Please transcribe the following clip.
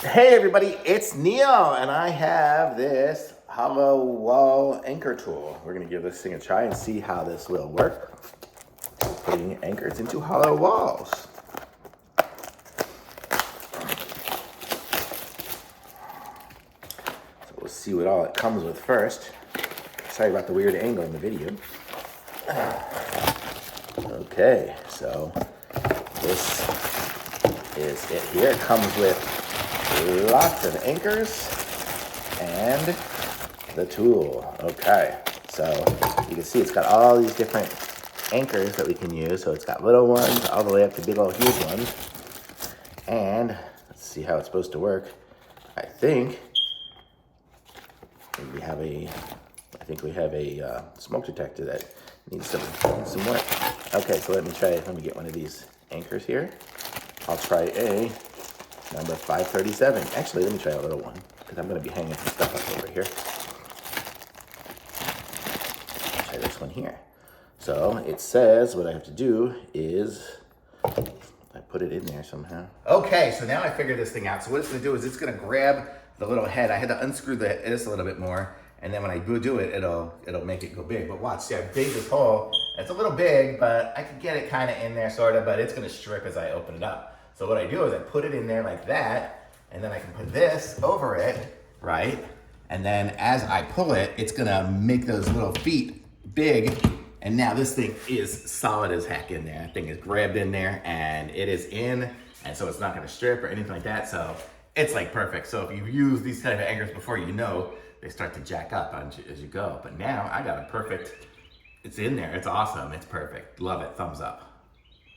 Hey everybody, it's Neil, and I have this hollow wall anchor tool. We're gonna give this thing a try and see how this will work. Putting anchors into hollow walls. So we'll see what all it comes with first. Sorry about the weird angle in the video. Okay, so this is it here. It comes with lots of anchors and the tool. Okay, so you can see it's got all these different anchors that we can use. So it's got little ones all the way up to big old huge ones. And let's see how it's supposed to work. I think we have a smoke detector that needs some work. Okay, so let me get one of these anchors here. I'll try a number 537. Actually, let me try a little one, because I'm going to be hanging some stuff up over here. Try this one here. So it says what I have to do is I put it in there somehow. Okay, so now I figured this thing out. So what it's going to do is it's going to grab the little head. I had to unscrew this a little bit more, and then when I do it, it'll make it go big. But watch, see how big this hole. It's a little big, but I can get it kind of in there, sort of. But it's going to strip as I open it up. So what I do is I put it in there like that, and then I can put this over it, right? And then as I pull it, it's gonna make those little feet big, and now this thing is solid as heck in there. That thing is grabbed in there, and it is in, and so it's not gonna strip or anything like that, so it's like perfect. So if you've used these kind of anchors before, you know they start to jack up as you go. But now I got a perfect, it's in there, it's awesome, it's perfect. Love it, thumbs up.